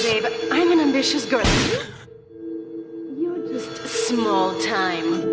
babe. I'm an ambitious girl. You're just small time.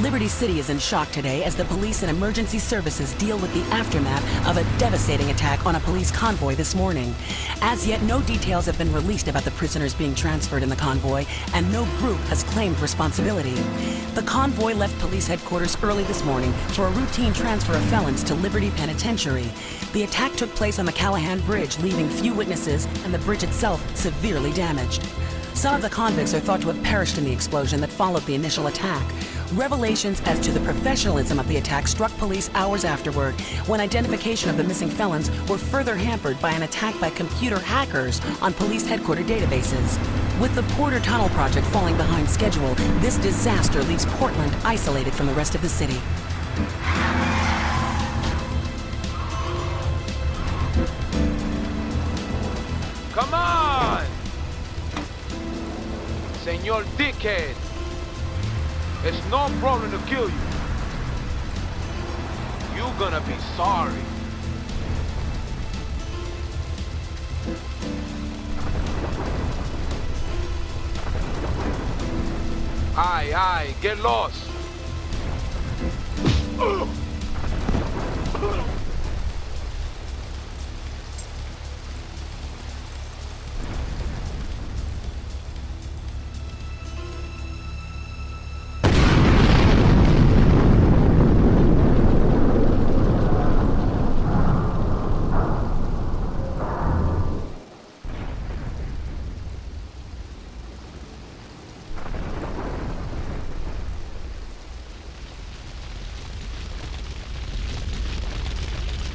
Liberty City is in shock today as the police and emergency services deal with the aftermath of a devastating attack on a police convoy this morning. As yet, no details have been released about the prisoners being transferred in the convoy, and no group has claimed responsibility. The convoy left police headquarters early this morning for a routine transfer of felons to Liberty Penitentiary. The attack took place on the Callahan Bridge, leaving few witnesses and the bridge itself severely damaged. Some of the convicts are thought to have perished in the explosion that followed the initial attack. Revelations as to the professionalism of the attack struck police hours afterward, when identification of the missing felons were further hampered by an attack by computer hackers on police headquarters databases. With the Porter Tunnel project falling behind schedule, this disaster leaves Portland isolated from the rest of the city. Come on! Senor Dickhead! It's no problem to kill you. You're gonna be sorry. Aye, get lost.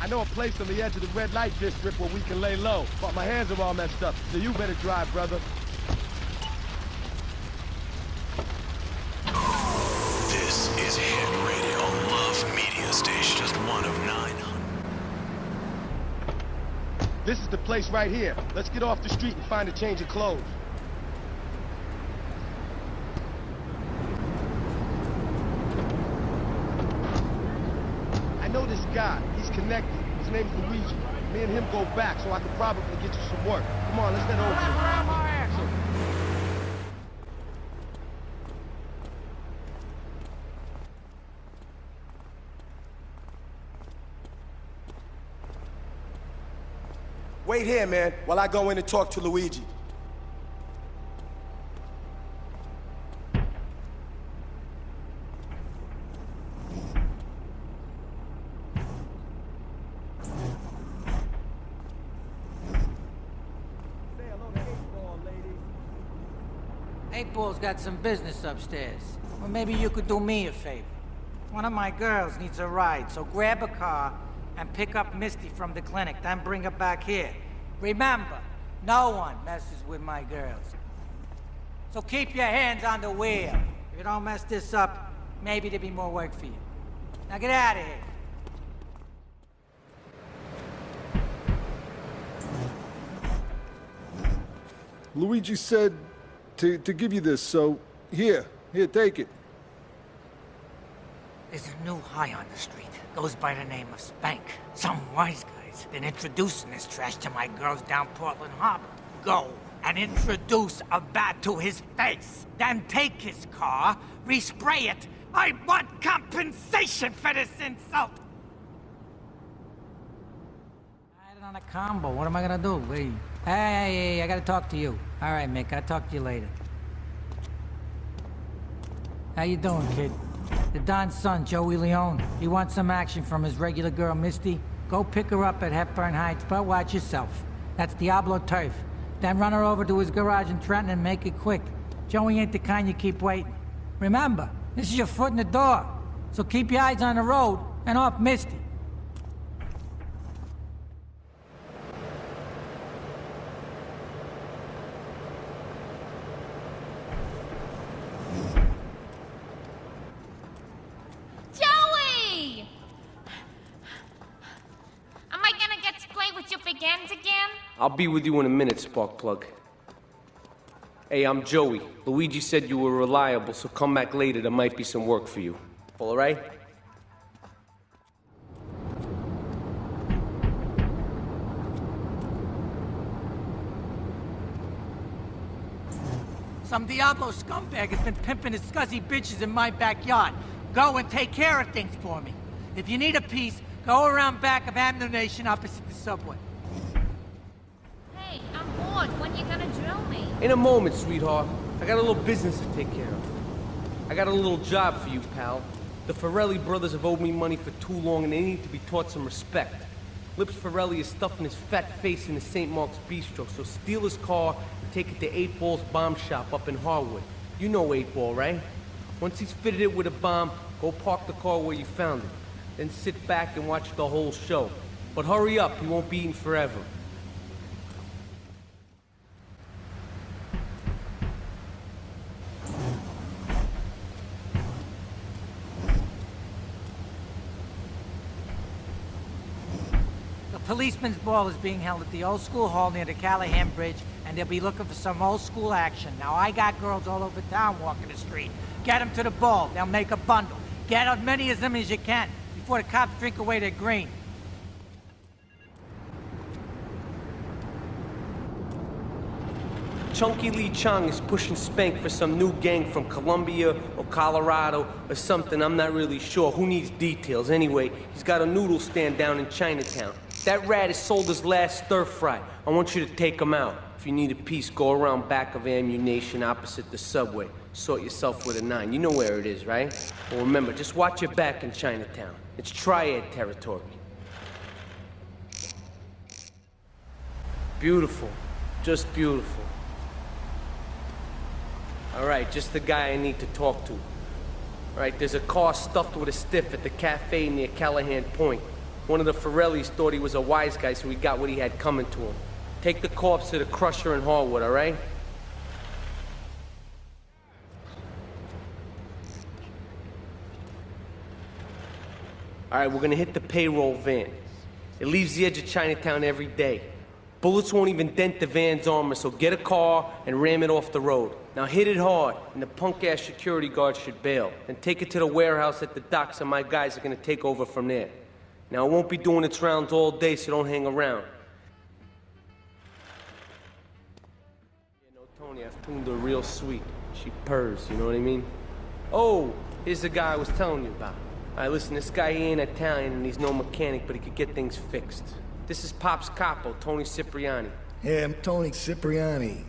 I know a place on the edge of the red light district where we can lay low, but my hands are all messed up, so you better drive, brother. This is Hit Radio Love Media Station, just one of 900. This is the place right here. Let's get off the street and find a change of clothes. I know this guy. He's connected. His name's Luigi. Me and him go back, so I could probably get you some work. Come on, let's head over there. Wait here, man, while I go in and talk to Luigi. Eight Ball's got some business upstairs. Well, maybe you could do me a favor. One of my girls needs a ride, so grab a car and pick up Misty from the clinic, then bring her back here. Remember, no one messes with my girls. So keep your hands on the wheel. If you don't mess this up, maybe there'll be more work for you. Now get out of here. Luigi said to give you this, so here, take it. There's a new high on the street. Goes by the name of Spank. Some wise guy's been introducing this trash to my girls down Portland Harbor. Go and introduce a bat to his face. Then take his car, respray it. I want compensation for this insult. I had it on a combo. What am I gonna do? Hey, I gotta talk to you. All right, Mick, I'll talk to you later. How you doing, kid? The Don's son, Joey Leone. He wants some action from his regular girl, Misty. Go pick her up at Hepburn Heights, but watch yourself. That's Diablo Turf. Then run her over to his garage in Trenton and make it quick. Joey ain't the kind you keep waiting. Remember, this is your foot in the door. So keep your eyes on the road and off Misty. I'll be with you in a minute, Sparkplug. Hey, I'm Joey. Luigi said you were reliable, so come back later. There might be some work for you. All right? Some Diablo scumbag has been pimping his scuzzy bitches in my backyard. Go and take care of things for me. If you need a piece, go around back of Amno Nation opposite the subway. Hey, I'm bored. When you gonna drill me? In a moment, sweetheart. I got a little business to take care of. I got a little job for you, pal. The Ferrelli brothers have owed me money for too long, and they need to be taught some respect. Lips Ferrelli is stuffing his fat face in the St. Mark's Bistro, so steal his car and take it to 8 Ball's bomb shop up in Harwood. You know 8 Ball, right? Once he's fitted it with a bomb, go park the car where you found it. Then sit back and watch the whole show. But hurry up, he won't be eating forever. Policeman's ball is being held at the old school hall near the Callahan Bridge, and they'll be looking for some old school action. Now, I got girls all over town walking the street. Get them to the ball. They'll make a bundle. Get as many of them as you can before the cops drink away their green. Chunky Lee Chong is pushing Spank for some new gang from Colombia or Colorado or something. I'm not really sure. Who needs details? Anyway, he's got a noodle stand down in Chinatown. That rat has sold his last stir-fry. I want you to take him out. If you need a piece, go around back of Ammunition opposite the subway. Sort yourself with a 9. You know where it is, right? Well, remember, just watch your back in Chinatown. It's Triad territory. Beautiful. Just beautiful. All right, just the guy I need to talk to. All right, there's a car stuffed with a stiff at the cafe near Callahan Point. One of the Ferrellis thought he was a wise guy, so he got what he had coming to him. Take the corpse to the Crusher in Harwood, all right? All right, we're gonna hit the payroll van. It leaves the edge of Chinatown every day. Bullets won't even dent the van's armor, so get a car and ram it off the road. Now hit it hard, and the punk-ass security guard should bail. Then take it to the warehouse at the docks, and my guys are gonna take over from there. Now, it won't be doing its rounds all day, so don't hang around. Yeah, no, Tony, I've tuned her real sweet. She purrs, you know what I mean? Oh, here's the guy I was telling you about. All right, listen, this guy, he ain't Italian, and he's no mechanic, but he could get things fixed. This is Pop's capo, Tony Cipriani. Yeah, I'm Tony Cipriani.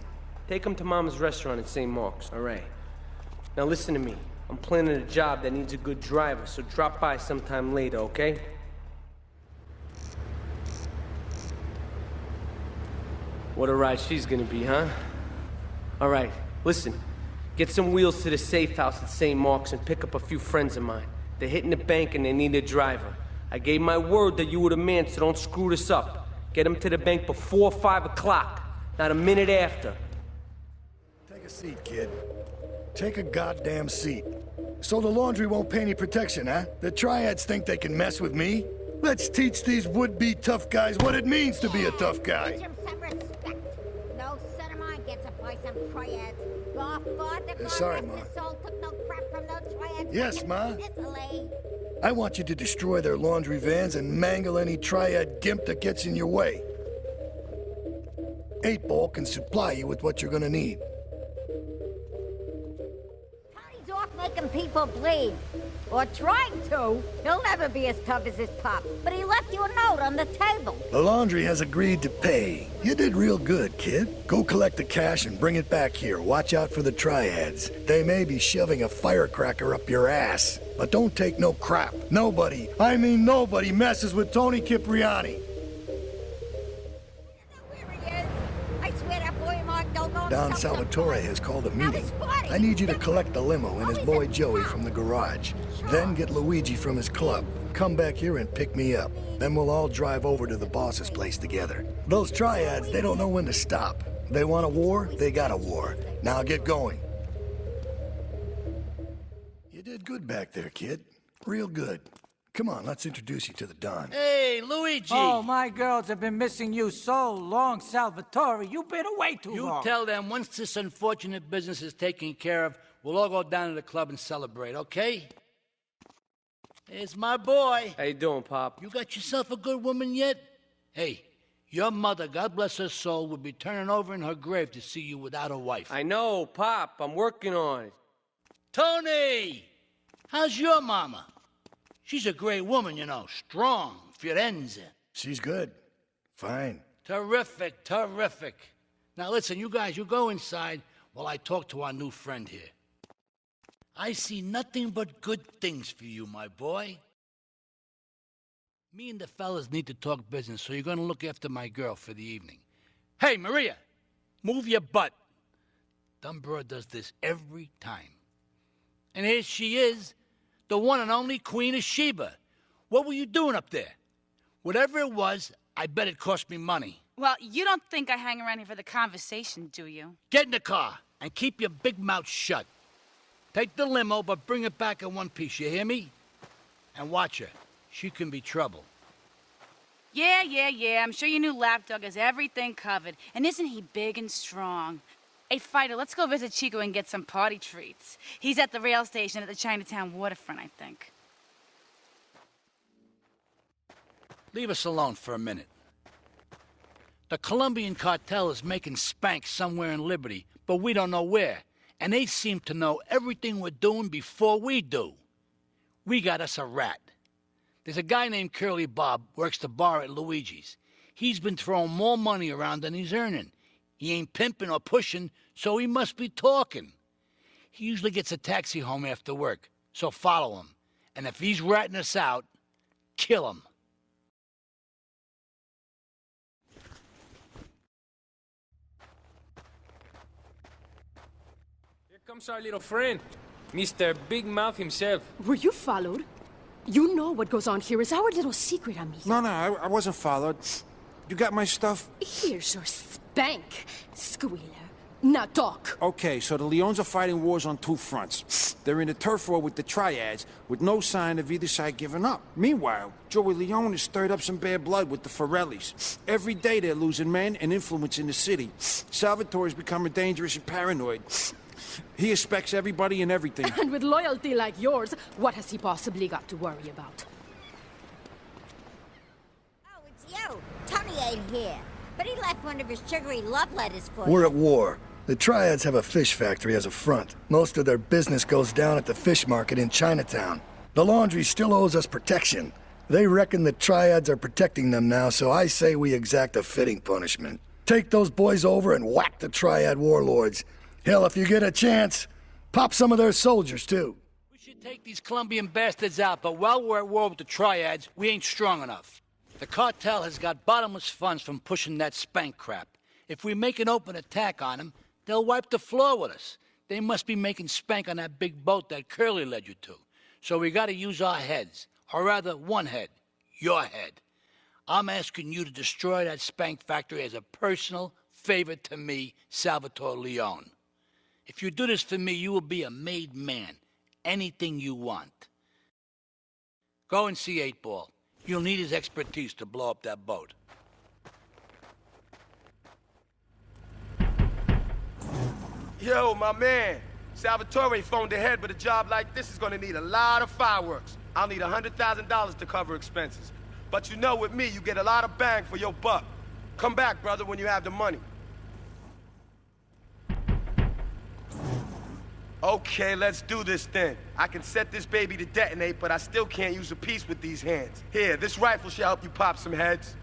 Take him to Mama's restaurant at St. Mark's, all right? Now listen to me. I'm planning a job that needs a good driver, so drop by sometime later, okay? What a ride she's gonna be, huh? All right, listen. Get some wheels to the safe house at St. Mark's and pick up a few friends of mine. They're hitting the bank and they need a driver. I gave my word that you were the man, so don't screw this up. Get them to the bank before 5 o'clock, not a minute after. Take a seat, kid. Take a goddamn seat. So the laundry won't pay any protection, huh? The Triads think they can mess with me? Let's teach these would-be tough guys what it means to be a tough guy. Teach 'em some respect. No son of mine gets up by some Triads. Your father, Sorry, God Ma. rest his soul, took no crap from no Triads. Yes, Ma. Sicily. I want you to destroy their laundry vans and mangle any Triad gimp that gets in your way. 8 Ball can supply you with what you're gonna need. Tony's off making people bleed. Or trying to. He'll never be as tough as his pop. But he left you a note on the table. The laundry has agreed to pay. You did real good, kid. Go collect the cash and bring it back here. Watch out for the Triads. They may be shoving a firecracker up your ass. But don't take no crap. Nobody, I mean nobody, messes with Tony Cipriani. Where he is. I swear that boy Mark don't know Don himself Salvatore sometimes. has called a Now meeting. he's 40. I need you to collect the limo and his Always boy in Joey town. from the garage. Then get Luigi from his club. Come back here and pick me up. Then we'll all drive over to the boss's place together. Those Triads, they don't know when to stop. They want a war, they got a war. Now get going. You did good back there, kid. Real good. Come on, let's introduce you to the Don. Hey, Luigi! Oh, my girls have been missing you so long, Salvatore. You've been away too long. You tell them once this unfortunate business is taken care of, we'll all go down to the club and celebrate, okay? It's my boy. How you doing, Pop? You got yourself a good woman yet? Hey, your mother, God bless her soul, would be turning over in her grave to see you without a wife. I know, Pop. I'm working on it. Tony! How's your mama? She's a great woman, you know. Strong. Firenze. She's good. Fine. Terrific, terrific. Now listen, you guys, you go inside while I talk to our new friend here. I see nothing but good things for you, my boy. Me and the fellas need to talk business, so you're gonna look after my girl for the evening. Hey, Maria, move your butt. Dumb broad does this every time. And here she is, the one and only Queen of Sheba. What were you doing up there? Whatever it was, I bet it cost me money. Well, you don't think I hang around here for the conversation, do you? Get in the car and keep your big mouth shut. Take the limo, but bring it back in one piece, you hear me? And watch her. She can be trouble. Yeah. I'm sure your new lapdog has everything covered. And isn't he big and strong? Hey, Fido, let's go visit Chico and get some party treats. He's at the rail station at the Chinatown waterfront, I think. Leave us alone for a minute. The Colombian cartel is making spank somewhere in Liberty, but we don't know where. And they seem to know everything we're doing before we do. We got us a rat. There's a guy named Curly Bob, works the bar at Luigi's. He's been throwing more money around than he's earning. He ain't pimping or pushing, so he must be talking. He usually gets a taxi home after work, so follow him. And if he's ratting us out, kill him. Here comes our little friend, Mr. Big Mouth himself. Were you followed? You know what goes on here is our little secret, amigo. No, I wasn't followed. You got my stuff? Here's your spank, squealer. Now talk. Okay, so the Leons are fighting wars on two fronts. They're in a turf war with the Triads, with no sign of either side giving up. Meanwhile, Joey Leone has stirred up some bad blood with the Forellis. Every day they're losing men and influence in the city. Salvatore's becoming dangerous and paranoid. He expects everybody and everything. And with loyalty like yours, what has he possibly got to worry about? Oh, it's you. Tony ain't here. But he left one of his sugary love letters for We're you. at war. The Triads have a fish factory as a front. Most of their business goes down at the fish market in Chinatown. The laundry still owes us protection. They reckon the Triads are protecting them now, so I say we exact a fitting punishment. Take those boys over and whack the Triad warlords. Hell, if you get a chance, pop some of their soldiers, too. We should take these Colombian bastards out, but while we're at war with the Triads, we ain't strong enough. The cartel has got bottomless funds from pushing that spank crap. If we make an open attack on them, they'll wipe the floor with us. They must be making spank on that big boat that Curly led you to. So we gotta use our heads. Or rather, one head. Your head. I'm asking you to destroy that spank factory as a personal favor to me, Salvatore Leone. If you do this for me, you will be a made man. Anything you want. Go and see 8-Ball. You'll need his expertise to blow up that boat. Yo, my man. Salvatore phoned ahead, but a job like this is gonna need a lot of fireworks. I'll need $100,000 to cover expenses. But you know, with me, you get a lot of bang for your buck. Come back, brother, when you have the money. Okay, let's do this then. I can set this baby to detonate, but I still can't use a piece with these hands. Here, this rifle should help you pop some heads.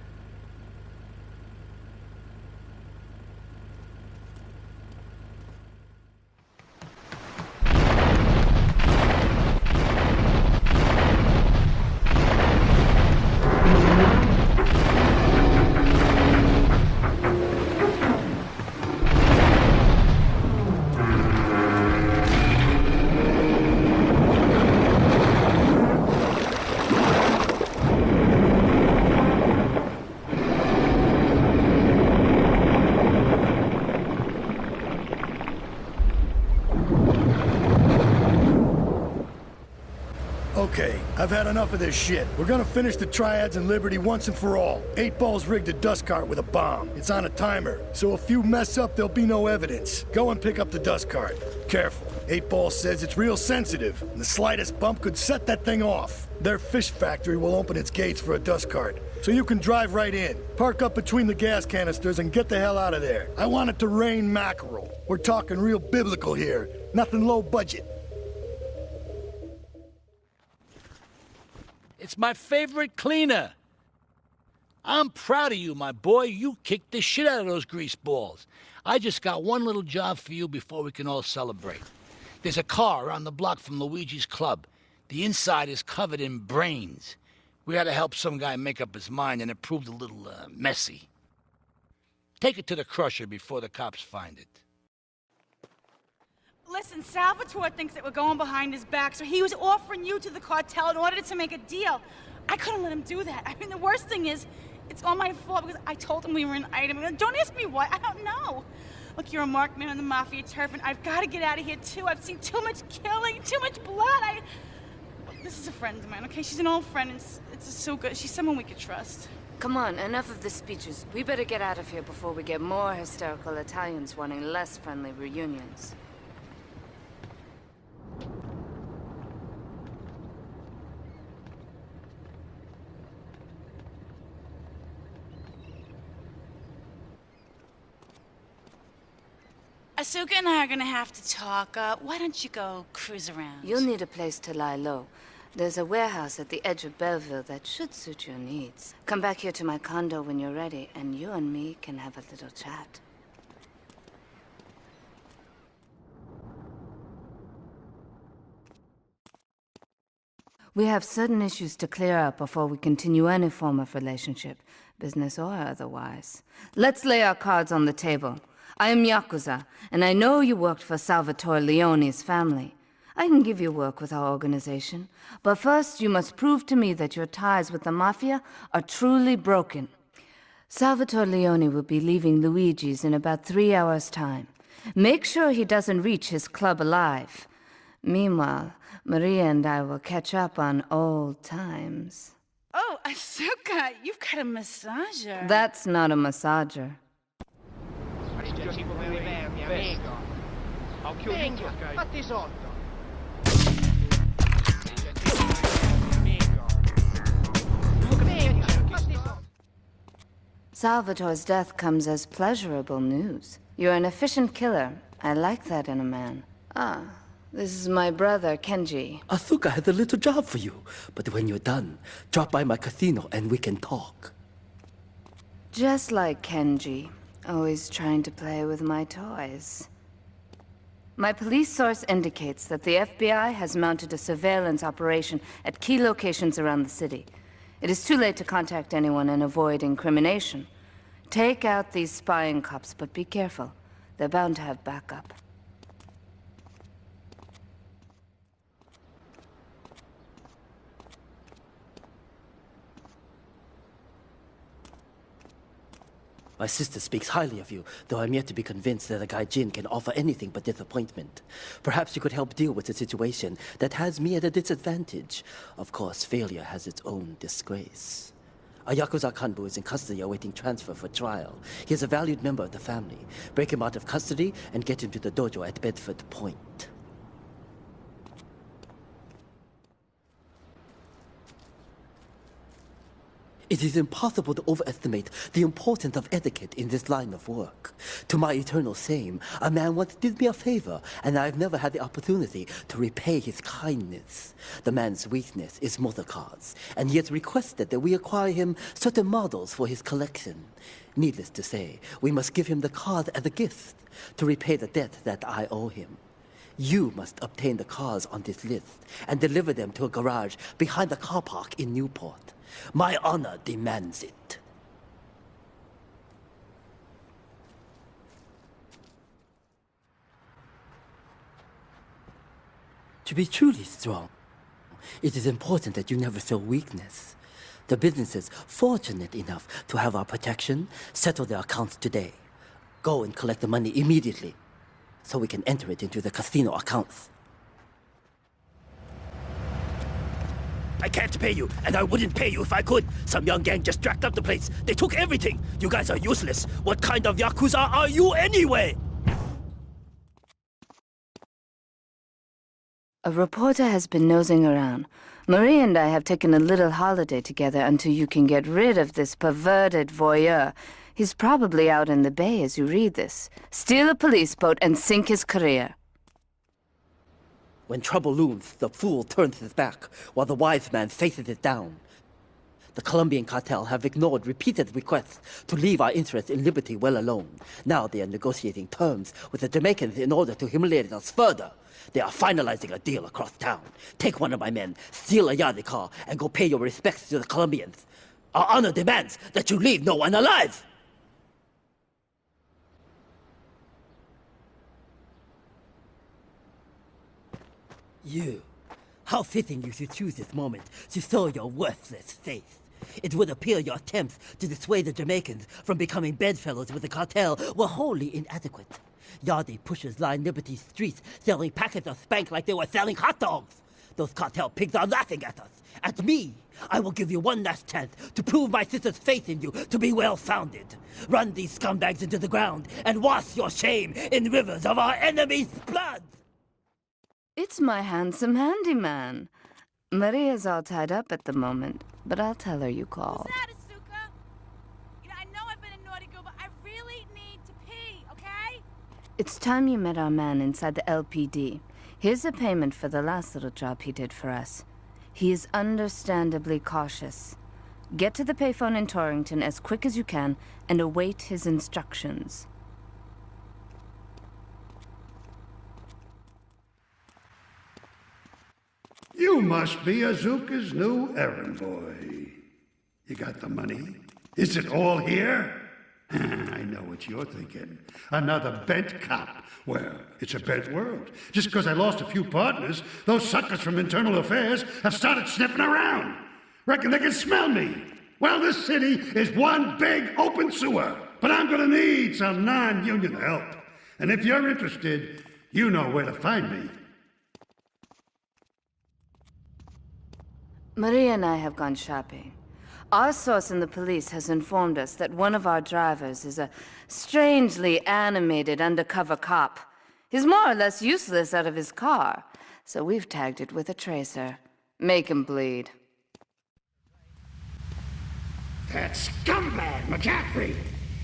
I've had enough of this shit. We're gonna finish the Triads and Liberty once and for all. 8 Ball's rigged a dust cart with a bomb. It's on a timer, so if you mess up, there'll be no evidence. Go and pick up the dust cart. Careful. 8 Ball says it's real sensitive, and the slightest bump could set that thing off. Their fish factory will open its gates for a dust cart, so you can drive right in. Park up between the gas canisters and get the hell out of there. I want it to rain mackerel. We're talking real biblical here, nothing low budget. It's my favorite cleaner. I'm proud of you, my boy. You kicked the shit out of those grease balls. I just got one little job for you before we can all celebrate. There's a car around the block from Luigi's club. The inside is covered in brains. We had to help some guy make up his mind, and it proved a little, messy. Take it to the crusher before the cops find it. Listen, Salvatore thinks that we're going behind his back, so he was offering you to the cartel in order to make a deal. I couldn't let him do that. I mean, the worst thing is, it's all my fault because I told him we were an item. Don't ask me why, I don't know. Look, you're a marked man on the Mafia turf, and I've got to get out of here, too. I've seen too much killing, too much blood. This is a friend of mine, okay? She's an old friend, and it's so good. She's someone we could trust. Come on, enough of the speeches. We better get out of here before we get more hysterical Italians wanting less friendly reunions. Asuka and I are gonna have to talk. Why don't you go cruise around? You'll need a place to lie low. There's a warehouse at the edge of Belleville that should suit your needs. Come back here to my condo when you're ready, and you and me can have a little chat. We have certain issues to clear up before we continue any form of relationship, business or otherwise. Let's lay our cards on the table. I am Yakuza, and I know you worked for Salvatore Leone's family. I can give you work with our organization, but first you must prove to me that your ties with the Mafia are truly broken. Salvatore Leone will be leaving Luigi's in about 3 hours' time. Make sure he doesn't reach his club alive. Meanwhile, Maria and I will catch up on old times. Oh, Asuka, you've got a massager. That's not a massager. Salvatore's death comes as pleasurable news. You're an efficient killer. I like that in a man. Ah, this is my brother, Kenji. Asuka has a little job for you, but when you're done, drop by my casino and we can talk. Just like Kenji, always trying to play with my toys. My police source indicates that the FBI has mounted a surveillance operation at key locations around the city. It is too late to contact anyone and avoid incrimination. Take out these spying cops, but be careful. They're bound to have backup. My sister speaks highly of you, though I'm yet to be convinced that a guy Jin can offer anything but disappointment. Perhaps you could help deal with a situation that has me at a disadvantage. Of course, failure has its own disgrace. A Yakuza Kanbu is in custody awaiting transfer for trial. He is a valued member of the family. Break him out of custody and get him to the dojo at Bedford Point. It is impossible to overestimate the importance of etiquette in this line of work. To my eternal shame, a man once did me a favor, and I've never had the opportunity to repay his kindness. The man's weakness is motor cars, and he has requested that we acquire him certain models for his collection. Needless to say, we must give him the cars as a gift to repay the debt that I owe him. You must obtain the cars on this list and deliver them to a garage behind the car park in Newport. My honor demands it. To be truly strong, it is important that you never show weakness. The business is fortunate enough to have our protection. Settle their accounts today. Go and collect the money immediately, so we can enter it into the casino accounts. I can't pay you, and I wouldn't pay you if I could. Some young gang just jacked up the place. They took everything. You guys are useless. What kind of Yakuza are you anyway? A reporter has been nosing around. Marie and I have taken a little holiday together until you can get rid of this perverted voyeur. He's probably out in the bay as you read this. Steal a police boat and sink his career. When trouble looms, the fool turns his back, while the wise man faces it down. The Colombian cartel have ignored repeated requests to leave our interests in liberty well alone. Now they are negotiating terms with the Jamaicans in order to humiliate us further. They are finalizing a deal across town. Take one of my men, steal a Yardley car, and go pay your respects to the Colombians. Our honor demands that you leave no one alive! You. How fitting you should choose this moment to show your worthless face. It would appear your attempts to dissuade the Jamaicans from becoming bedfellows with the cartel were wholly inadequate. Yardy pushers line Liberty streets selling packets of spank like they were selling hot dogs. Those cartel pigs are laughing at us. At me. I will give you one last chance to prove my sister's faith in you to be well-founded. Run these scumbags into the ground and wash your shame in rivers of our enemies' blood! It's my handsome handyman. Maria's all tied up at the moment, but I'll tell her you called. Who's that, Asuka? You know, I know I've been a naughty girl, but I really need to pee, okay? It's time you met our man inside the LPD. Here's a payment for the last little job he did for us. He is understandably cautious. Get to the payphone in Torrington as quick as you can and await his instructions. You must be Azuka's new errand boy. You got the money? Is it all here? I know what you're thinking. Another bent cop. Well, it's a bent world. Just because I lost a few partners, those suckers from Internal Affairs have started sniffing around. Reckon they can smell me. Well, this city is one big open sewer. But I'm gonna need some non-union help. And if you're interested, you know where to find me. Maria and I have gone shopping. Our source in the police has informed us that one of our drivers is a strangely animated undercover cop. He's more or less useless out of his car, so we've tagged it with a tracer. Make him bleed. That scumbag, McCaffrey!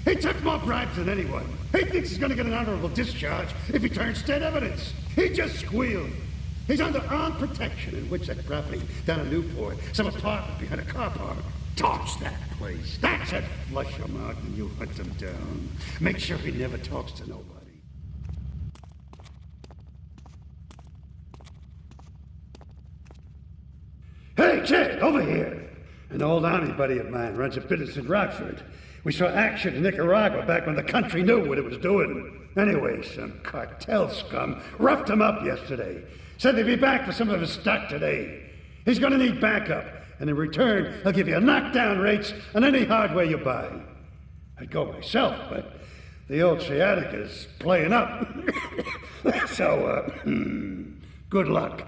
He took more bribes than anyone. He thinks he's gonna get an honorable discharge if he turns state evidence. He just squealed. He's under armed protection in Witchett property down in Newport, some apartment behind a car park. Torch that place. That's it. Flush him out when you hunt him down. Make sure he never talks to nobody. Hey, kid, over here. An old army buddy of mine runs a business in Rockford. We saw action in Nicaragua back when the country knew what it was doing. Anyway, some cartel scum roughed him up yesterday. Said they'd be back for some of his stock today. He's gonna need backup, and in return, he'll give you knockdown rates on any hardware you buy. I'd go myself, but the old sciatica's playing up. So, good luck.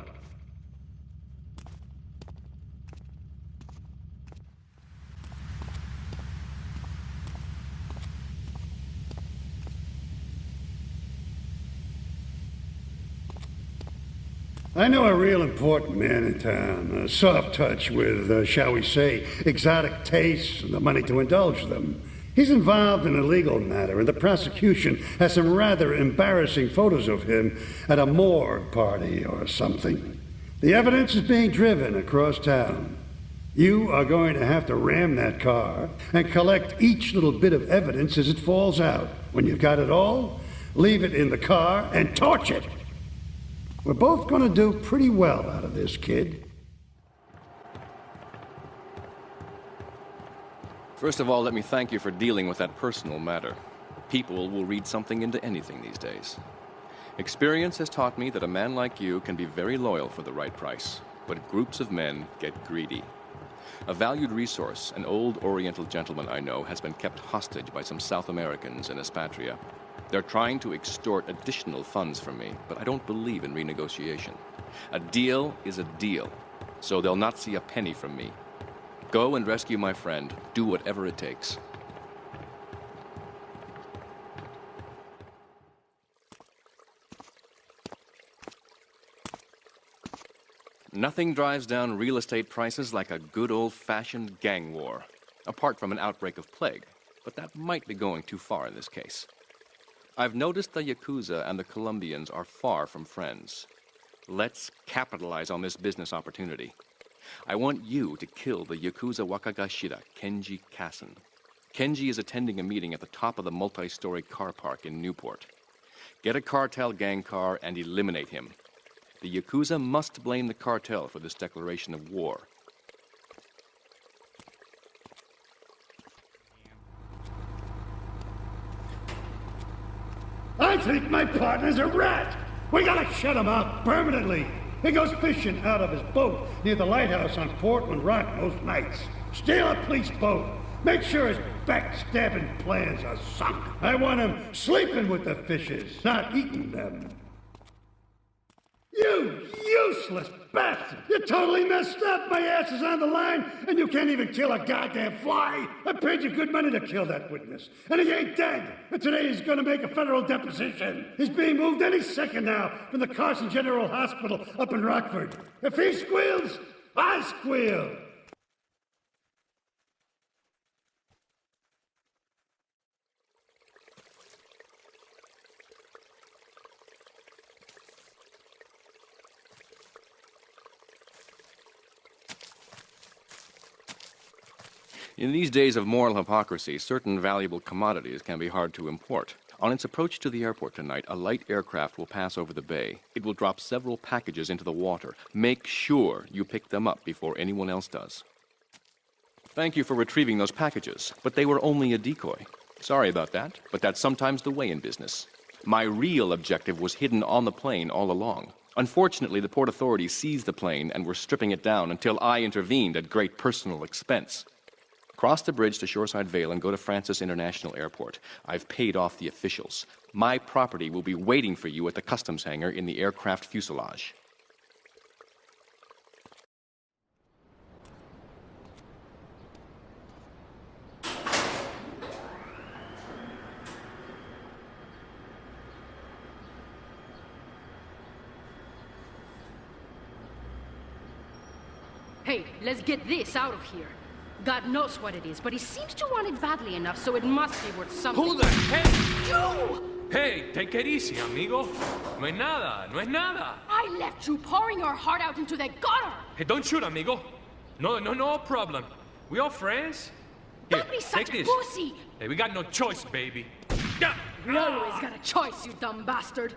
I know a real important man in town, a soft touch with, shall we say, exotic tastes and the money to indulge them. He's involved in a legal matter, and the prosecution has some rather embarrassing photos of him at a morgue party or something. The evidence is being driven across town. You are going to have to ram that car and collect each little bit of evidence as it falls out. When you've got it all, leave it in the car and torch it. We're both going to do pretty well out of this, kid. First of all, let me thank you for dealing with that personal matter. People will read something into anything these days. Experience has taught me that a man like you can be very loyal for the right price, but groups of men get greedy. A valued resource, an old Oriental gentleman I know, has been kept hostage by some South Americans in Espatria. They're trying to extort additional funds from me, but I don't believe in renegotiation. A deal is a deal. so they'll not see a penny from me. Go and rescue my friend. Do whatever it takes. Nothing drives down real estate prices like a good old-fashioned gang war. Apart from an outbreak of plague, but that might be going too far in this case. I've noticed the Yakuza and the Colombians are far from friends. Let's capitalize on this business opportunity. I want you to kill the Yakuza Wakagashira, Kenji Kassen. Kenji is attending a meeting at the top of the multi-story car park in Newport. Get a cartel gang car and eliminate him. The Yakuza must blame the cartel for this declaration of war. I think my partner's a rat. We gotta shut him out permanently. He goes fishing out of his boat near the lighthouse on Portland Rock most nights. Steal a police boat. Make sure his backstabbing plans are sunk. I want him sleeping with the fishes, not eating them. You useless bastard! You're totally messed up! My ass is on the line, and you can't even kill a goddamn fly! I paid you good money to kill that witness, and he ain't dead! And today he's gonna make a federal deposition! He's being moved any second now from the Carson General Hospital up in Rockford. If he squeals, I squeal! In these days of moral hypocrisy, certain valuable commodities can be hard to import. On its approach to the airport tonight, a light aircraft will pass over the bay. It will drop several packages into the water. Make sure you pick them up before anyone else does. Thank you for retrieving those packages, but they were only a decoy. Sorry about that, but that's sometimes the way in business. My real objective was hidden on the plane all along. Unfortunately, the port authorities seized the plane and were stripping it down until I intervened at great personal expense. Cross the bridge to Shoreside Vale and go to Francis International Airport. I've paid off the officials. My property will be waiting for you at the customs hangar in the aircraft fuselage. Hey, let's get this out of here. God knows what it is, but he seems to want it badly enough, so it must be worth something. Who the heck? You! Hey, take it easy, amigo. No es nada, no es nada. I left you pouring your heart out into the gutter! Hey, don't shoot, amigo. No problem. We all friends? Here, Don't be such take a this. pussy! Hey, we got no choice, baby. Yeah. We always got a choice, you dumb bastard.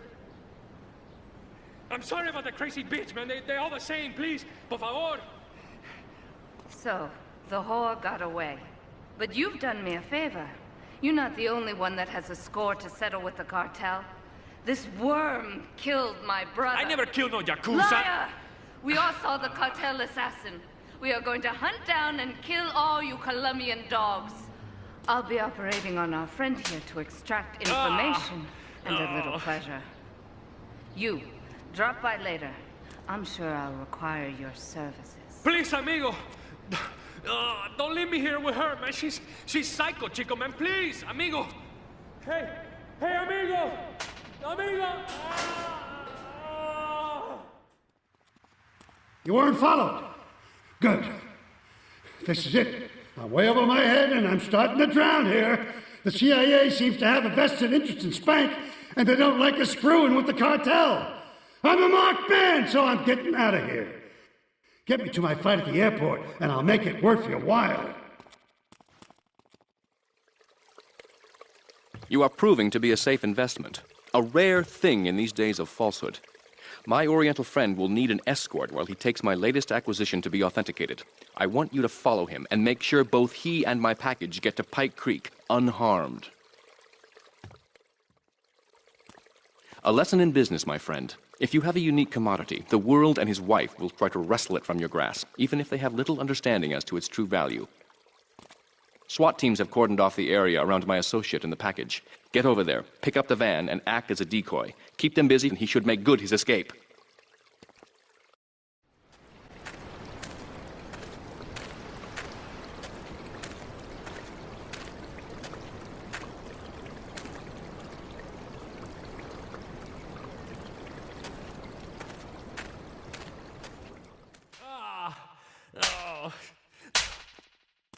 I'm sorry about the crazy bitch, man. They're all the same, please. Por favor. So, the whore got away. But you've done me a favor. You're not the only one that has a score to settle with the cartel. This worm killed my brother. I never killed no Yakuza. Liar! We all saw the cartel assassin. We are going to hunt down and kill all you Colombian dogs. I'll be operating on our friend here to extract information and a little pleasure. You, drop by later. I'm sure I'll require your services. Please, amigo. Don't leave me here with her, man. She's psycho, chico, man. Please, amigo. Hey, amigo. Amigo. You weren't followed. Good. This is it. I'm way over my head and I'm starting to drown here. The CIA seems to have a vested interest in Spank, and they don't like us screwing with the cartel. I'm a marked man, so I'm getting out of here. Get me to my flight at the airport, and I'll make it worth your while. You are proving to be a safe investment. A rare thing in these days of falsehood. My Oriental friend will need an escort while he takes my latest acquisition to be authenticated. I want you to follow him and make sure both he and my package get to Pike Creek unharmed. A lesson in business, my friend. If you have a unique commodity, the world and his wife will try to wrestle it from your grasp, even if they have little understanding as to its true value. SWAT teams have cordoned off the area around my associate and the package. Get over there, pick up the van, and act as a decoy. Keep them busy, and he should make good his escape.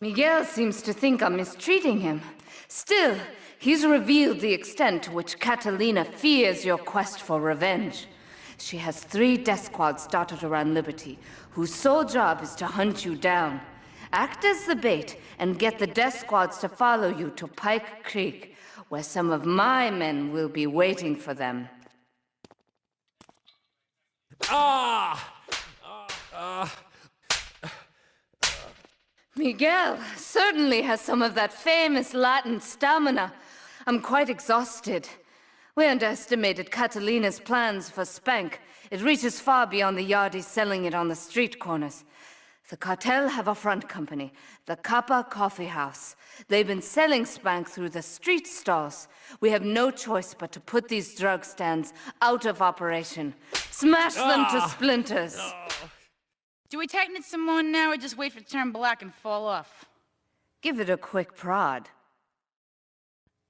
Miguel seems to think I'm mistreating him. Still, he's revealed the extent to which Catalina fears your quest for revenge. She has 3 death squads dotted around Liberty, whose sole job is to hunt you down. Act as the bait and get the death squads to follow you to Pike Creek, where some of my men will be waiting for them. Miguel certainly has some of that famous Latin stamina. I'm quite exhausted. We underestimated Catalina's plans for Spank. It reaches far beyond the yardies selling it on the street corners. The cartel have a front company, the Kappa Coffee House. They've been selling Spank through the street stalls. We have no choice but to put these drug stands out of operation. Smash them to splinters. Do we tighten it some more now, or just wait for it to turn black and fall off? Give it a quick prod.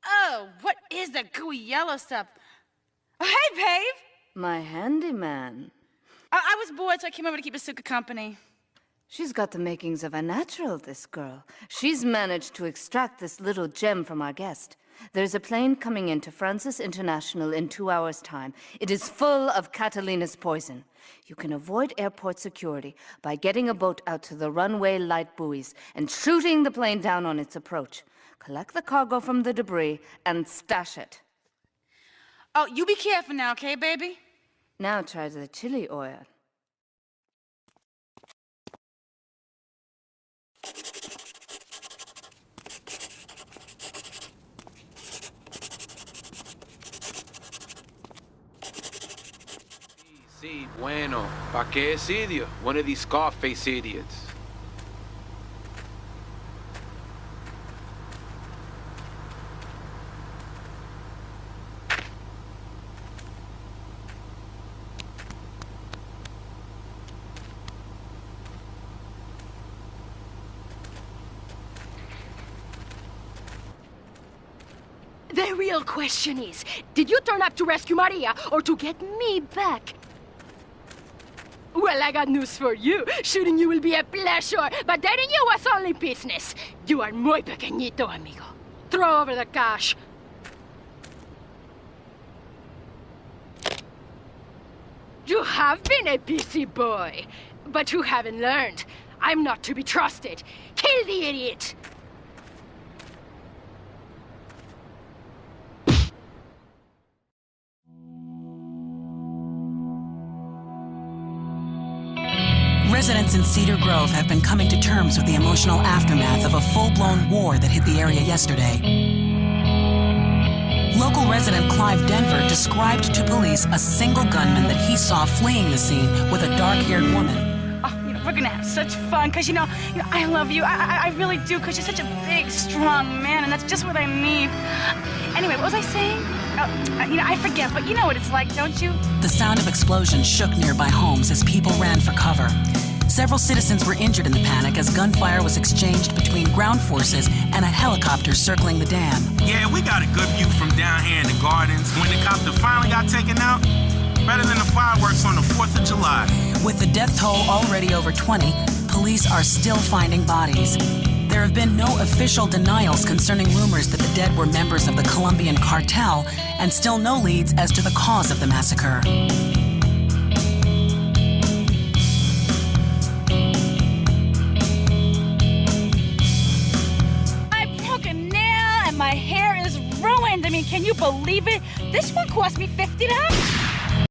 Oh, what is that gooey yellow stuff? Oh, hey, babe! My handyman. I was bored, so I came over to keep Asuka company. She's got the makings of a natural, this girl. She's managed to extract this little gem from our guest. There's a plane coming into Francis International in 2 hours' time. It is full of Catalina's poison. You can avoid airport security by getting a boat out to the runway light buoys and shooting the plane down on its approach. Collect the cargo from the debris and stash it. Oh, you be careful now, okay, baby? Now try the chili oil. Sí, bueno. ¿Pa qué es idiot? One of these Scarface idiots. The real question is, did you turn up to rescue Maria or to get me back? Well, I got news for you. Shooting you will be a pleasure, but dating you was only business. You are muy pequeñito, amigo. Throw over the cash. You have been a busy boy, but you haven't learned. I'm not to be trusted. Kill the idiot! Residents in Cedar Grove have been coming to terms with the emotional aftermath of a full-blown war that hit the area yesterday. Local resident Clive Denver described to police a single gunman that he saw fleeing the scene with a dark-haired woman. Oh, we're gonna have such fun, because, you know, I love you. I really do, because you're such a big, strong man, and that's just what I need. Anyway, what was I saying? I forget, but you know what it's like, don't you? The sound of explosions shook nearby homes as people ran for cover. Several citizens were injured in the panic as gunfire was exchanged between ground forces and a helicopter circling the dam. Yeah, we got a good view from down here in the gardens. When the copter finally got taken out, better than the fireworks on the 4th of July. With the death toll already over 20, police are still finding bodies. There have been no official denials concerning rumors that the dead were members of the Colombian cartel, and still no leads as to the cause of the massacre. My hair is ruined. I mean, can you believe it? This one cost me $50.